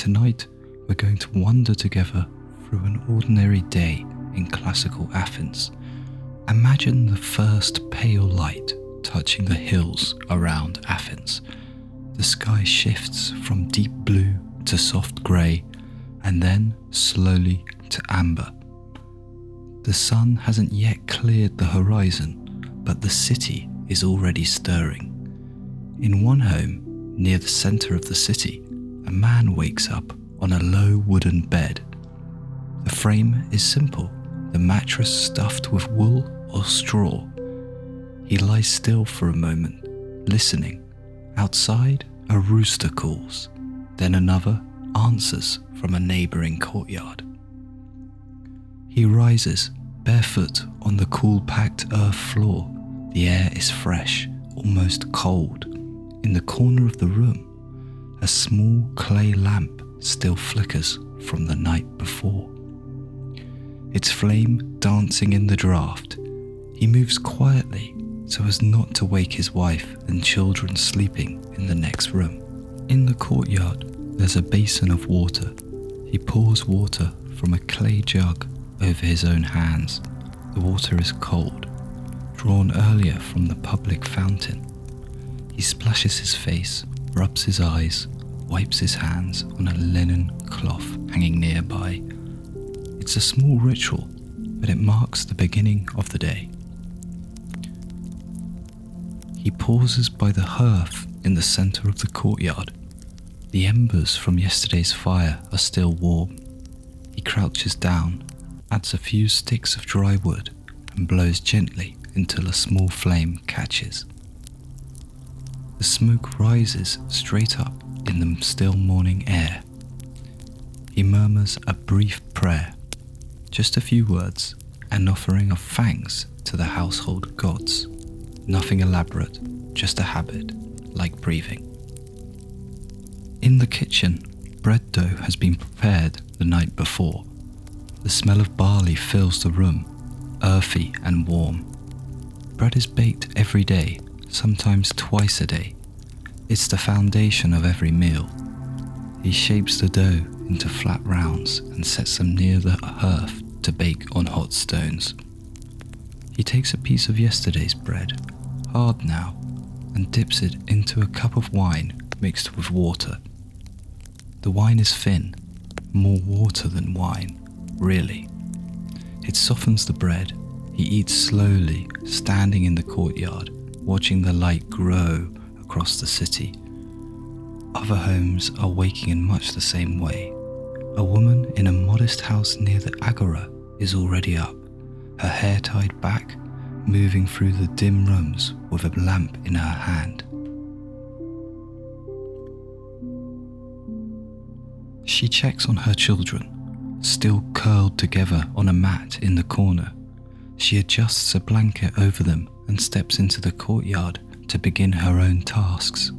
Tonight, we're going to wander together through an ordinary day in classical Athens. Imagine the first pale light touching the hills around Athens. The sky shifts from deep blue to soft grey, and then slowly to amber. The sun hasn't yet cleared the horizon, but the city is already stirring. In one home, near the centre of the city, a man wakes up on a low wooden bed. The frame is simple, the mattress stuffed with wool or straw. He lies still for a moment, listening. Outside, a rooster calls, then another answers from a neighbouring courtyard. He rises, barefoot on the cool packed earth floor. The air is fresh, almost cold. In the corner of the room, a small clay lamp still flickers from the night before. Its flame dancing in the draught. He moves quietly so as not to wake his wife and children sleeping in the next room. In the courtyard, there's a basin of water. He pours water from a clay jug over his own hands. The water is cold, drawn earlier from the public fountain. He splashes his face, rubs his eyes, wipes his hands on a linen cloth hanging nearby. It's a small ritual, but it marks the beginning of the day. He pauses by the hearth in the centre of the courtyard. The embers from yesterday's fire are still warm. He crouches down, adds a few sticks of dry wood, and blows gently until a small flame catches. The smoke rises straight up in the still morning air. He murmurs a brief prayer, just a few words, an offering of thanks to the household gods. Nothing elaborate, just a habit, like breathing. In the kitchen, bread dough has been prepared the night before. The smell of barley fills the room, earthy and warm. Bread is baked every day, sometimes twice a day. It's the foundation of every meal. He shapes the dough into flat rounds and sets them near the hearth to bake on hot stones. He takes a piece of yesterday's bread, hard now, and dips it into a cup of wine mixed with water. The wine is thin, more water than wine, really. It softens the bread. He eats slowly, standing in the courtyard, watching the light grow across the city. Other homes are waking in much the same way. A woman in a modest house near the agora is already up, her hair tied back, moving through the dim rooms with a lamp in her hand. She checks on her children, still curled together on a mat in the corner. She adjusts a blanket over them and steps into the courtyard to begin her own tasks.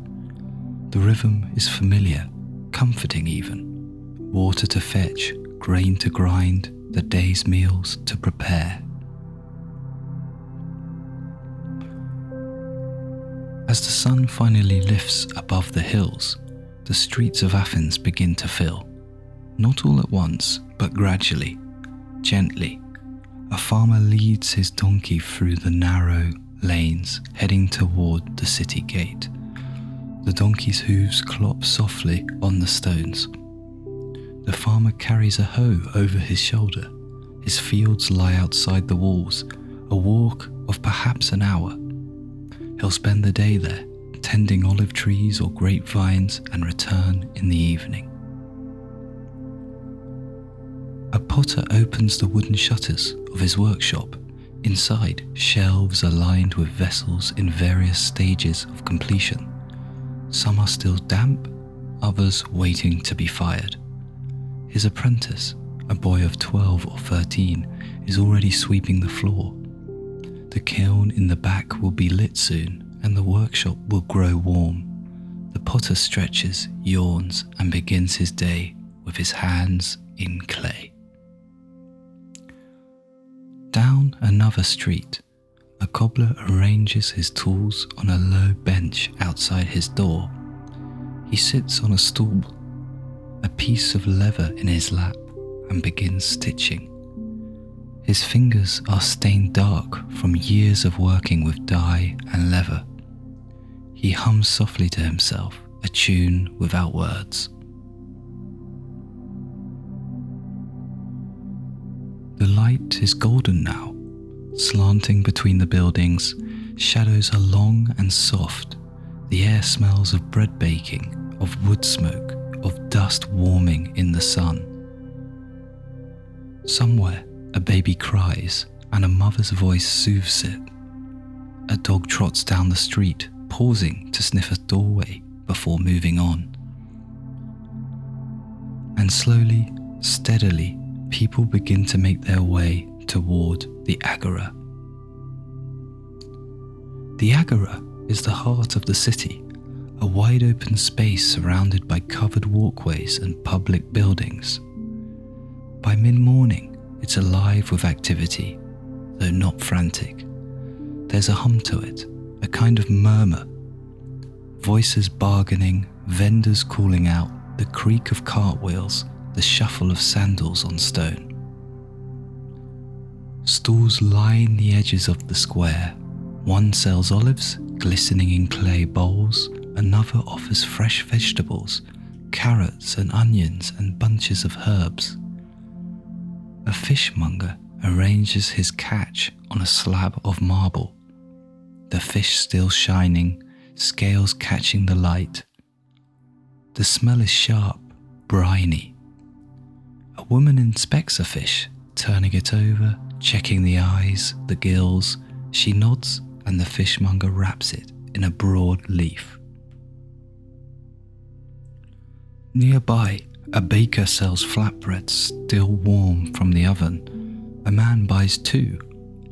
The rhythm is familiar, comforting even. Water to fetch, grain to grind, the day's meals to prepare. As the sun finally lifts above the hills, the streets of Athens begin to fill. Not all at once, but gradually, gently. A farmer leads his donkey through the narrow lanes, heading toward the city gate. The donkey's hooves clop softly on the stones. The farmer carries a hoe over his shoulder. His fields lie outside the walls, a walk of perhaps an hour. He'll spend the day there, tending olive trees or grapevines, and return in the evening. A potter opens the wooden shutters of his workshop. Inside, shelves are lined with vessels in various stages of completion. Some are still damp, others waiting to be fired. His apprentice, a boy of 12 or 13, is already sweeping the floor. The kiln in the back will be lit soon, and the workshop will grow warm. The potter stretches, yawns, and begins his day with his hands in clay. Down another street, a cobbler arranges his tools on a low bench outside his door. He sits on a stool. A piece of leather in his lap and begins stitching. His fingers are stained dark from years of working with dye and leather. He hums softly to himself, a tune without words. The light is golden now, slanting between the buildings. Shadows are long and soft. The air smells of bread baking, of wood smoke, of dust warming in the sun. Somewhere, a baby cries and a mother's voice soothes it. A dog trots down the street, pausing to sniff a doorway before moving on. And slowly, steadily, people begin to make their way toward the agora. The agora is the heart of the city, a wide open space surrounded by covered walkways and public buildings. By mid-morning, it's alive with activity, though not frantic. There's a hum to it, a kind of murmur. Voices bargaining, vendors calling out, the creak of cartwheels, the shuffle of sandals on stone. Stalls line the edges of the square. One sells olives, glistening in clay bowls. Another offers fresh vegetables, carrots and onions and bunches of herbs. A fishmonger arranges his catch on a slab of marble. The fish still shining, scales catching the light. The smell is sharp, briny. A woman inspects a fish, turning it over, checking the eyes, the gills. She nods and the fishmonger wraps it in a broad leaf. Nearby, a baker sells flatbreads still warm from the oven. A man buys two,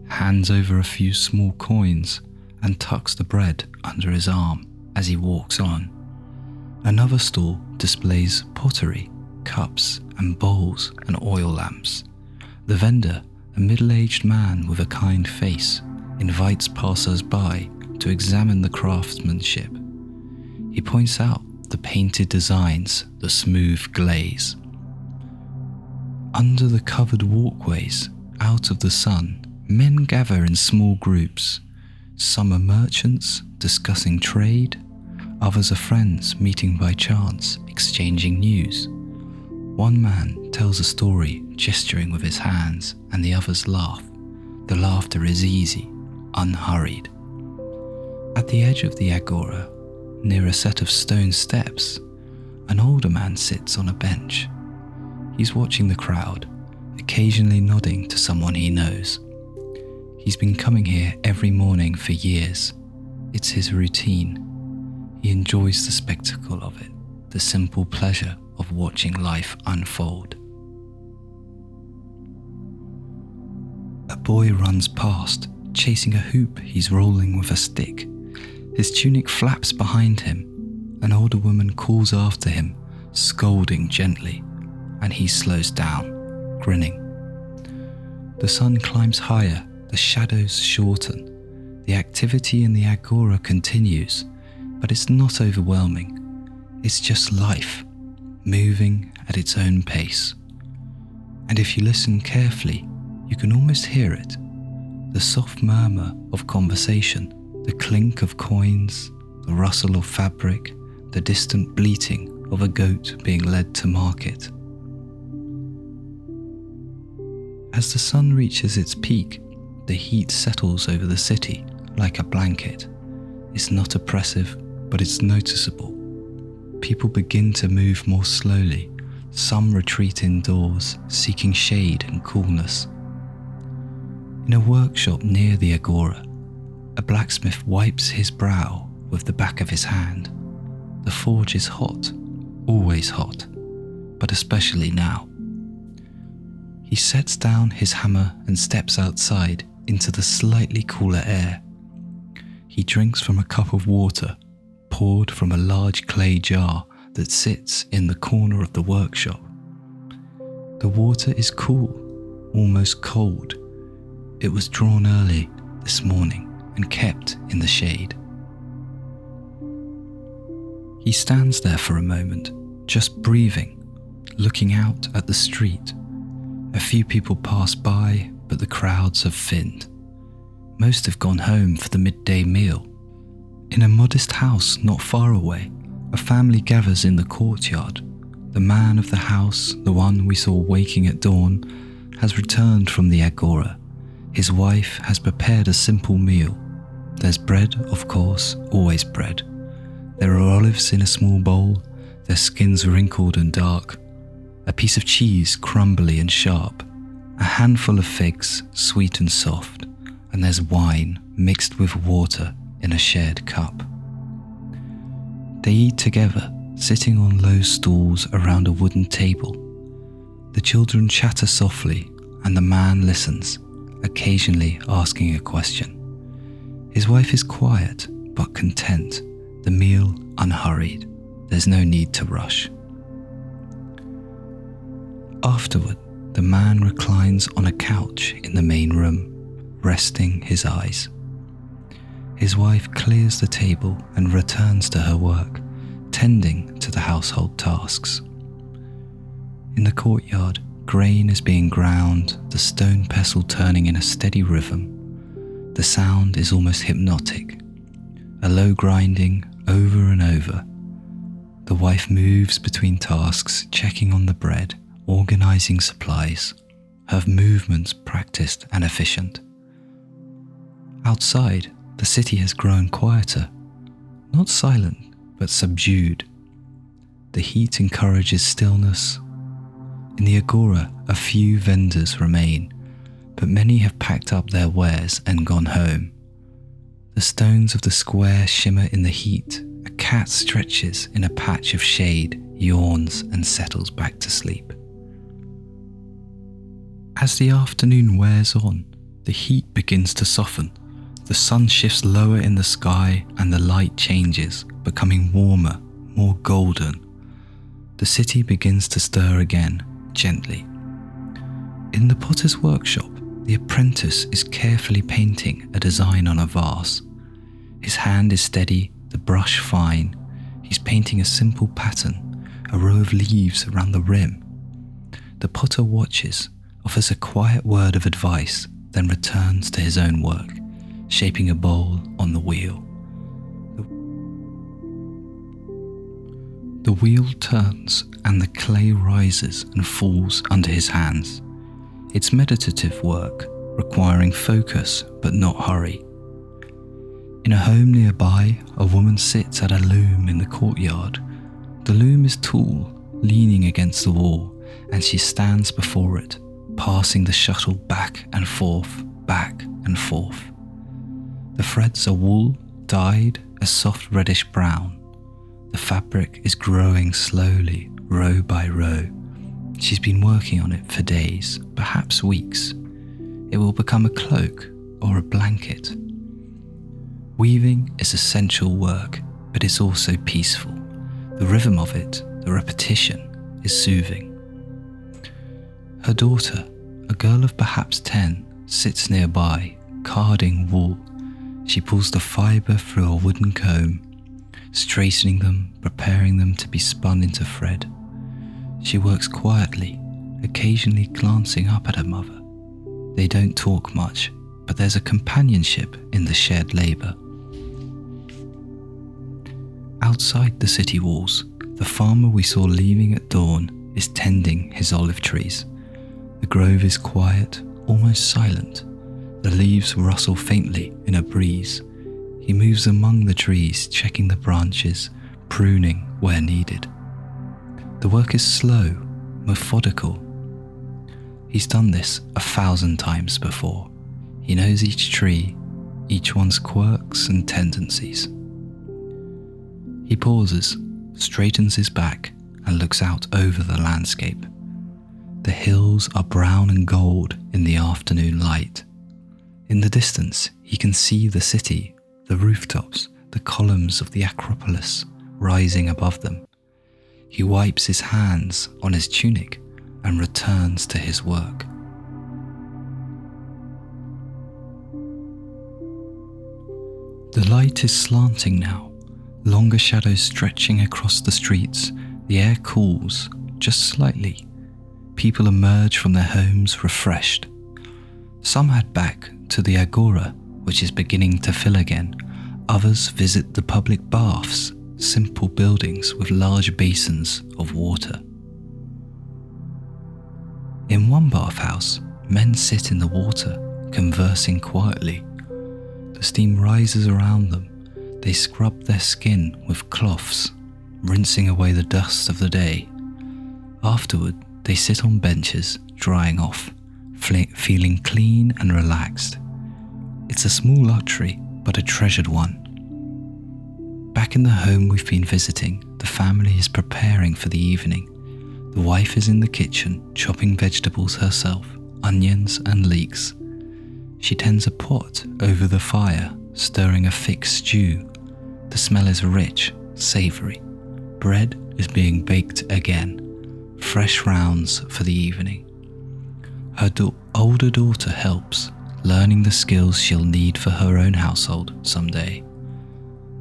hands over a few small coins, and tucks the bread under his arm as he walks on. Another stall displays pottery, cups and bowls and oil lamps. The vendor, a middle-aged man with a kind face, invites passers-by to examine the craftsmanship. He points out the painted designs, the smooth glaze. Under the covered walkways, out of the sun, men gather in small groups. Some are merchants discussing trade, others are friends meeting by chance, exchanging news. One man tells a story, gesturing with his hands, and the others laugh. The laughter is easy, unhurried. At the edge of the agora, near a set of stone steps, an older man sits on a bench. He's watching the crowd, occasionally nodding to someone he knows. He's been coming here every morning for years. It's his routine. He enjoys the spectacle of it, the simple pleasure of watching life unfold. A boy runs past, chasing a hoop he's rolling with a stick. His tunic flaps behind him. An older woman calls after him, scolding gently, and he slows down, grinning. The sun climbs higher, the shadows shorten. The activity in the agora continues, but it's not overwhelming. It's just life, moving at its own pace. And if you listen carefully, you can almost hear it, the soft murmur of conversation, the clink of coins, the rustle of fabric, the distant bleating of a goat being led to market. As the sun reaches its peak, the heat settles over the city like a blanket. It's not oppressive, but it's noticeable. People begin to move more slowly. Some retreat indoors, seeking shade and coolness. In a workshop near the agora, a blacksmith wipes his brow with the back of his hand. The forge is hot, always hot, but especially now. He sets down his hammer and steps outside into the slightly cooler air. He drinks from a cup of water, poured from a large clay jar that sits in the corner of the workshop. The water is cool, almost cold. It was drawn early this morning and kept in the shade. He stands there for a moment, just breathing, looking out at the street. A few people pass by, but the crowds have thinned. Most have gone home for the midday meal. In a modest house not far away, a family gathers in the courtyard. The man of the house, the one we saw waking at dawn, has returned from the agora. His wife has prepared a simple meal. There's bread, of course, always bread. There are olives in a small bowl, their skins wrinkled and dark, a piece of cheese crumbly and sharp, a handful of figs, sweet and soft, and there's wine mixed with water in a shared cup. They eat together, sitting on low stools around a wooden table. The children chatter softly, and the man listens, occasionally asking a question. His wife is quiet but content, the meal unhurried. There's no need to rush. Afterward, the man reclines on a couch in the main room, resting his eyes. His wife clears the table and returns to her work, tending to the household tasks. In the courtyard, grain is being ground, the stone pestle turning in a steady rhythm. The sound is almost hypnotic, a low grinding over and over. The wife moves between tasks, checking on the bread, organizing supplies, her movements practiced and efficient. Outside, the city has grown quieter, not silent, but subdued. The heat encourages stillness. In the agora, a few vendors remain, but many have packed up their wares and gone home. The stones of the square shimmer in the heat. A cat stretches in a patch of shade, yawns and settles back to sleep. As the afternoon wears on, the heat begins to soften. The sun shifts lower in the sky and the light changes, becoming warmer, more golden. The city begins to stir again, gently. In the potter's workshop, the apprentice is carefully painting a design on a vase. His hand is steady, the brush fine. He's painting a simple pattern, a row of leaves around the rim. The potter watches, offers a quiet word of advice, then returns to his own work, shaping a bowl on the wheel. The wheel turns and the clay rises and falls under his hands. It's meditative work, requiring focus but not hurry. In a home nearby, a woman sits at a loom in the courtyard. The loom is tall, leaning against the wall, and she stands before it, passing the shuttle back and forth, back and forth. The threads are wool, dyed a soft reddish brown. The fabric is growing slowly, row by row. She's been working on it for days, perhaps weeks. It will become a cloak or a blanket. Weaving is essential work, but it's also peaceful. The rhythm of it, the repetition, is soothing. Her daughter, a girl of perhaps 10, sits nearby, carding wool. She pulls the fibre through a wooden comb, straightening them, preparing them to be spun into thread. She works quietly, occasionally glancing up at her mother. They don't talk much, but there's a companionship in the shared labour. Outside the city walls, the farmer we saw leaving at dawn is tending his olive trees. The grove is quiet, almost silent. The leaves rustle faintly in a breeze. He moves among the trees, checking the branches, pruning where needed. The work is slow, methodical. He's done this 1,000 times before. He knows each tree, each one's quirks and tendencies. He pauses, straightens his back, and looks out over the landscape. The hills are brown and gold in the afternoon light. In the distance, he can see the city, the rooftops, the columns of the Acropolis rising above them. He wipes his hands on his tunic and returns to his work. The light is slanting now, longer shadows stretching across the streets. The air cools, just slightly. People emerge from their homes refreshed. Some head back to the agora, which is beginning to fill again. Others visit the public baths, simple buildings with large basins of water. In one bathhouse, men sit in the water, conversing quietly. The steam rises around them. They scrub their skin with cloths, rinsing away the dust of the day. Afterward, they sit on benches, drying off, feeling clean and relaxed. It's a small luxury, but a treasured one. Back in the home we've been visiting, the family is preparing for the evening. The wife is in the kitchen, chopping vegetables herself, onions and leeks. She tends a pot over the fire, stirring a thick stew. The smell is rich, savoury. Bread is being baked again. Fresh rounds for the evening. Her older daughter helps, learning the skills she'll need for her own household someday.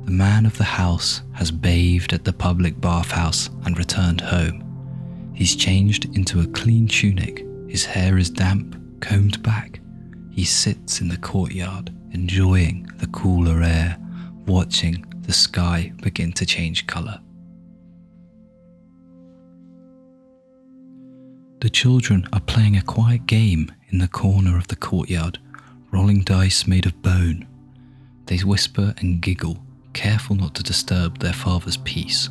The man of the house has bathed at the public bathhouse and returned home. He's changed into a clean tunic. His hair is damp, combed back. He sits in the courtyard, enjoying the cooler air, watching the sky begin to change colour. The children are playing a quiet game in the corner of the courtyard, rolling dice made of bone. They whisper and giggle, careful not to disturb their father's peace.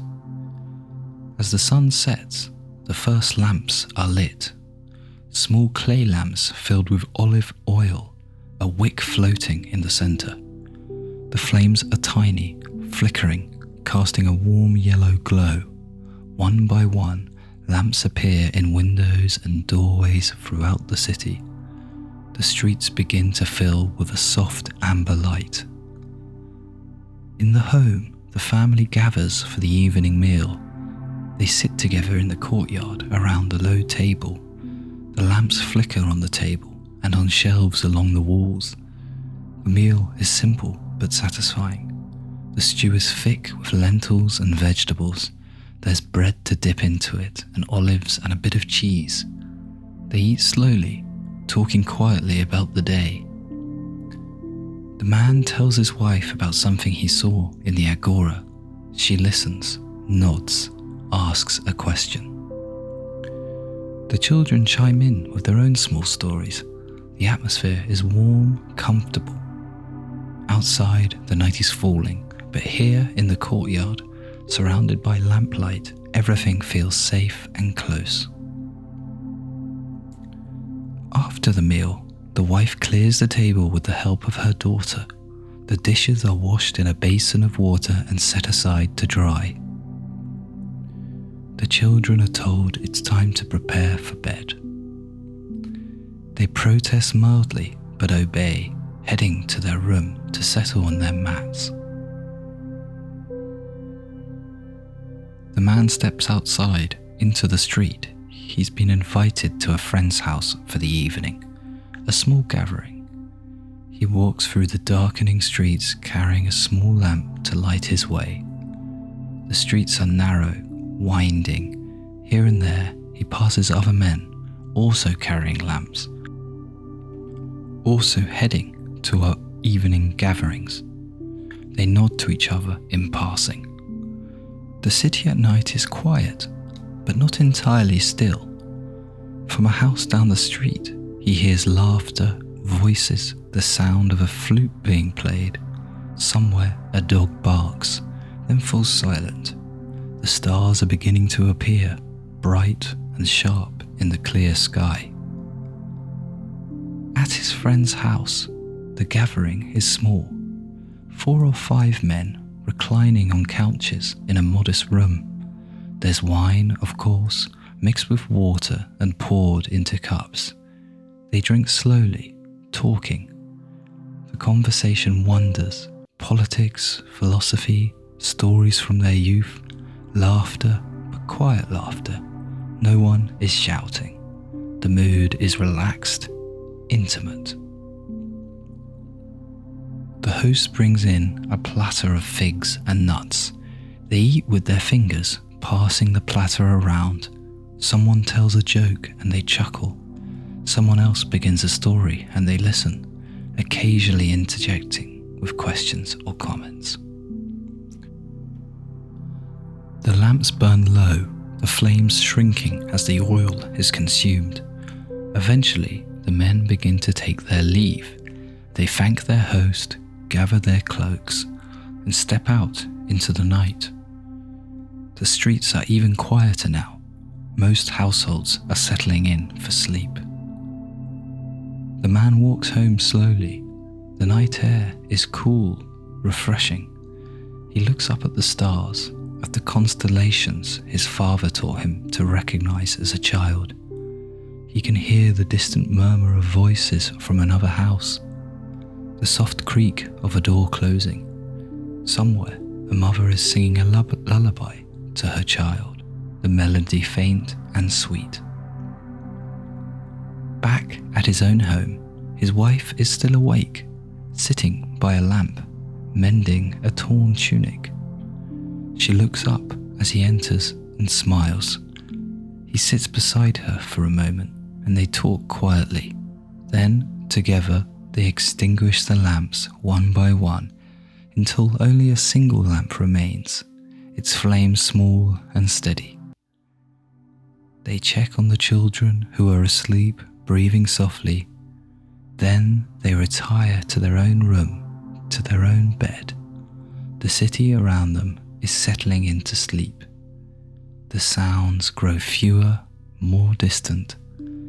As the sun sets, the first lamps are lit. Small clay lamps filled with olive oil, a wick floating in the centre. The flames are tiny, flickering, casting a warm yellow glow. One by one, lamps appear in windows and doorways throughout the city. The streets begin to fill with a soft amber light. In the home, the family gathers for the evening meal. They sit together in the courtyard around the low table. The lamps flicker on the table and on shelves along the walls. The meal is simple but satisfying. The stew is thick with lentils and vegetables. There's bread to dip into it, and olives and a bit of cheese. They eat slowly, talking quietly about the day. The man tells his wife about something he saw in the agora. She listens, nods, asks a question. The children chime in with their own small stories. The atmosphere is warm, comfortable. Outside, the night is falling, but here in the courtyard, surrounded by lamplight, everything feels safe and close. After the meal, the wife clears the table with the help of her daughter. The dishes are washed in a basin of water and set aside to dry. The children are told it's time to prepare for bed. They protest mildly but obey, heading to their room to settle on their mats. The man steps outside into the street. He's been invited to a friend's house for the evening, a small gathering. He walks through the darkening streets carrying a small lamp to light his way. The streets are narrow, winding. Here and there, he passes other men, also carrying lamps, also heading to our evening gatherings. They nod to each other in passing. The city at night is quiet, but not entirely still. From a house down the street, he hears laughter, voices, the sound of a flute being played. Somewhere, a dog barks, then falls silent. The stars are beginning to appear, bright and sharp in the clear sky. At his friend's house, the gathering is small. 4 or 5 men reclining on couches in a modest room. There's wine, of course, mixed with water and poured into cups. They drink slowly, talking. The conversation wanders. Politics, philosophy, stories from their youth, laughter, but quiet laughter. No one is shouting. The mood is relaxed, intimate. The host brings in a platter of figs and nuts. They eat with their fingers, passing the platter around. Someone tells a joke and they chuckle. Someone else begins a story and they listen, occasionally interjecting with questions or comments. The lamps burn low, the flames shrinking as the oil is consumed. Eventually, the men begin to take their leave. They thank their host, gather their cloaks, and step out into the night. The streets are even quieter now. Most households are settling in for sleep. The man walks home slowly. The night air is cool, refreshing. He looks up at the stars, at the constellations his father taught him to recognize as a child. He can hear the distant murmur of voices from another house, the soft creak of a door closing. Somewhere, a mother is singing a lullaby to her child, the melody faint and sweet. Back at his own home, his wife is still awake, sitting by a lamp, mending a torn tunic. She looks up as he enters and smiles. He sits beside her for a moment and they talk quietly. Then, together, they extinguish the lamps one by one until only a single lamp remains, its flame small and steady. They check on the children who are asleep, breathing softly. Then they retire to their own room, to their own bed. The city around them is settling into sleep. The sounds grow fewer, more distant.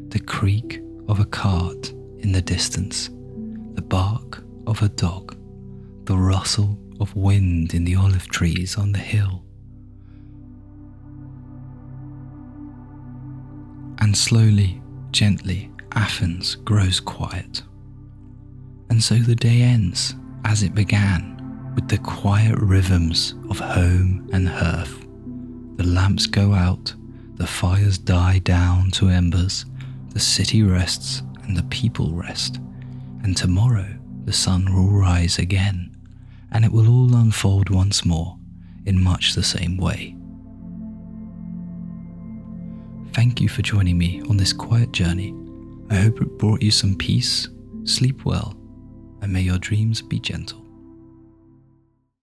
The creak of a cart in the distance, the bark of a dog, the rustle of wind in the olive trees on the hill. And slowly, gently, Athens grows quiet. And so the day ends as it began, with the quiet rhythms of home and hearth. The lamps go out, the fires die down to embers, the city rests and the people rest, and tomorrow the sun will rise again, and it will all unfold once more in much the same way. Thank you for joining me on this quiet journey. I hope it brought you some peace. Sleep well, and may your dreams be gentle.